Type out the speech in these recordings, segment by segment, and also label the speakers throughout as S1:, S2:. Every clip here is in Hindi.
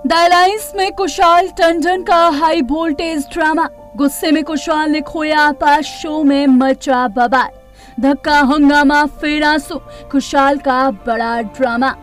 S1: द अलायंस में कुशाल टंडन का हाई वोल्टेज ड्रामा। गुस्से में कुशाल ने खोया आपा, शो में मचा बवाल। धक्का हंगामा फिर आंसू, कुशाल का बड़ा ड्रामा।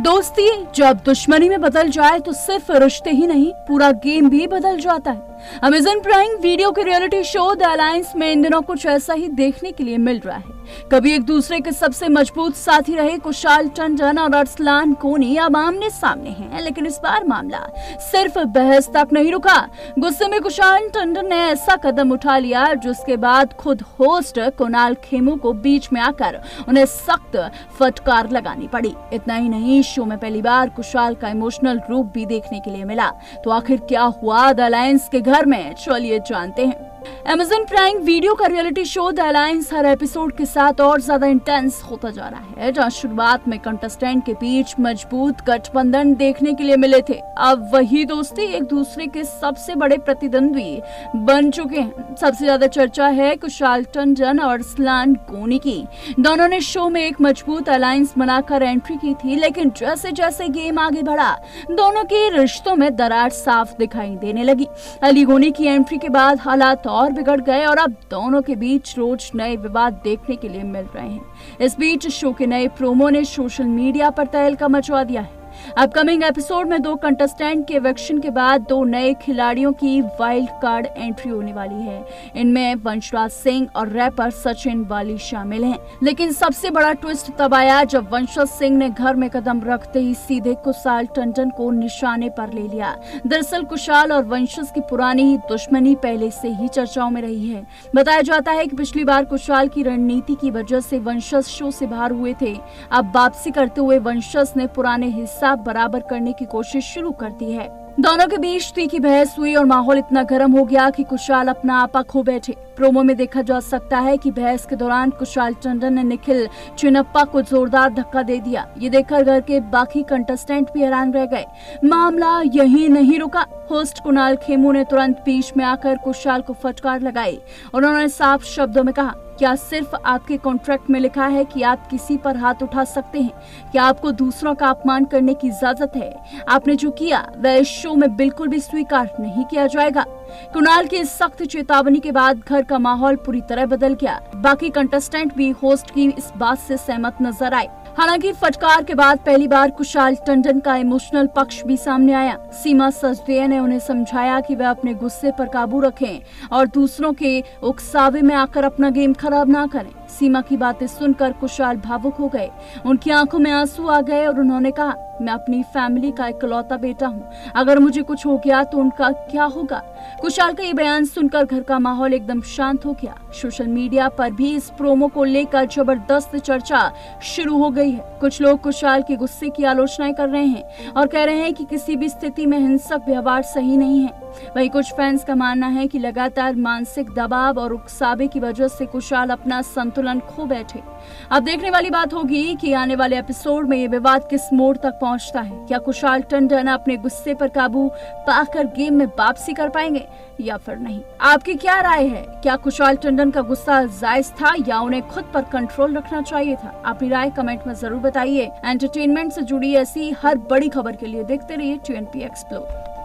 S1: दोस्ती जब दुश्मनी में बदल जाए तो सिर्फ रिश्ते ही नहीं, पूरा गेम भी बदल जाता है। अमेज़न प्राइम वीडियो के रियलिटी शो द अलायंस में इन दिनों कुछ ऐसा ही देखने के लिए मिल रहा है। कभी एक दूसरे के सबसे मजबूत साथी रहे कुशाल टंडन और अरसलान कोनी अब आमने सामने हैं, लेकिन इस बार मामला सिर्फ बहस तक नहीं रुका। गुस्से में कुशाल टंडन ने ऐसा कदम उठा लिया जिसके बाद खुद होस्ट कुणाल खेमू को बीच में आकर उन्हें सख्त फटकार लगानी पड़ी। इतना ही नहीं, शो में पहली बार कुशाल का इमोशनल रूप भी देखने के लिए मिला। तो आखिर क्या हुआ द अलायंस के घर में, चलिए जानते हैं। अमेज़न प्राइम वीडियो का reality show the alliance her episode के साथ और ज्यादा इंटेंस होता जा रहा है। जहां शुरुआत में कंटेस्टेंट के बीच मजबूत गठबंधन देखने के लिए मिले थे, अब वही दोस्ती एक दूसरे के सबसे बड़े प्रतिद्वंदी बन चुके हैं। सबसे ज्यादा चर्चा है कुशाल टंडन और अरसलान कोनी की। दोनों ने शो में एक मजबूत अलायंस बनाकर एंट्री की थी, लेकिन जैसे जैसे गेम आगे बढ़ा दोनों के रिश्तों में दरार साफ दिखाई देने लगी। अली कोनी की एंट्री के बाद हालात और बिगड़ गए और अब दोनों के बीच रोज नए विवाद देखने के लिए मिल रहे हैं। इस बीच शो के नए प्रोमो ने सोशल मीडिया पर तहलका मचवा दिया है। अपकमिंग एपिसोड में 2 कंटेस्टेंट के इवेक्शन के बाद 2 नए खिलाड़ियों की वाइल्ड कार्ड एंट्री होने वाली है। इनमें वंशराज सिंह और रैपर सचिन वाली शामिल हैं। लेकिन सबसे बड़ा ट्विस्ट तब आया जब वंशराज सिंह ने घर में कदम रखते ही सीधे कुशाल टंडन को निशाने पर ले लिया। दरअसल कुशाल और वंशज की पुरानी दुश्मनी पहले से ही चर्चाओं में रही है। बताया जाता है कि पिछली बार कुशाल की रणनीति की वजह से वंशज शो से बाहर हुए थे। अब वापसी करते हुए वंशज ने पुराने हिस्सा बराबर करने की कोशिश शुरू कर दी है। दोनों के बीच तीखी बहस हुई और माहौल इतना गर्म हो गया कि कुशाल अपना आपा खो बैठे। प्रोमो में देखा जा सकता है कि बहस के दौरान कुशाल टंडन ने निखिल चिनप्पा को जोरदार धक्का दे दिया। ये देखकर घर के बाकी कंटेस्टेंट भी हैरान रह गए। मामला यही नहीं रुका। होस्ट कुणाल खेमू ने तुरंत बीच में आकर कुशाल को फटकार लगाई और उन्होंने साफ शब्दों में कहा, क्या सिर्फ आपके कॉन्ट्रैक्ट में लिखा है कि आप किसी पर हाथ उठा सकते हैं? क्या आपको दूसरों का अपमान करने की इजाजत है? आपने जो किया वह इस शो में बिल्कुल भी स्वीकार नहीं किया जाएगा। कुणाल की इस सख्त चेतावनी के बाद घर का माहौल पूरी तरह बदल गया। बाकी कंटेस्टेंट भी होस्ट की इस बात से सहमत नजर आए। हालांकि फटकार के बाद पहली बार कुशाल टंडन का इमोशनल पक्ष भी सामने आया। सीमा सचदेव ने उन्हें समझाया कि वे अपने गुस्से पर काबू रखें और दूसरों के उकसावे में आकर अपना गेम खराब ना करें। सीमा की बातें सुनकर कुशाल भावुक हो गए। उनकी आंखों में आंसू आ गए और उन्होंने कहा, मैं अपनी फैमिली का इकलौता बेटा हूँ, अगर मुझे कुछ हो गया तो उनका क्या होगा? कुशाल का ये बयान सुनकर घर का माहौल एकदम शांत हो गया। सोशल मीडिया पर भी इस प्रोमो को लेकर जबरदस्त चर्चा शुरू हो गई है। कुछ लोग कुशाल के गुस्से की आलोचनाएं कर रहे हैं और कह रहे हैं कि किसी भी स्थिति में हिंसक व्यवहार सही नहीं है। वहीं कुछ फैंस का मानना है कि लगातार मानसिक दबाव और उकसावे की वजह से कुशाल अपना संतुलन खो बैठे। अब देखने वाली बात होगी कि आने वाले एपिसोड में ये विवाद किस मोड़ तक पहुंचता है। क्या कुशाल टंडन अपने गुस्से पर काबू पाकर गेम में वापसी कर पाएंगे या फिर नहीं? आपकी क्या राय है? क्या कुशाल टंडन का गुस्सा जायज था या उन्हें खुद पर कंट्रोल रखना चाहिए था? अपनी राय कमेंट में जरूर बताइए। एंटरटेनमेंट से जुड़ी ऐसी हर बड़ी खबर के लिए देखते रहिए TNP एक्सप्लोर।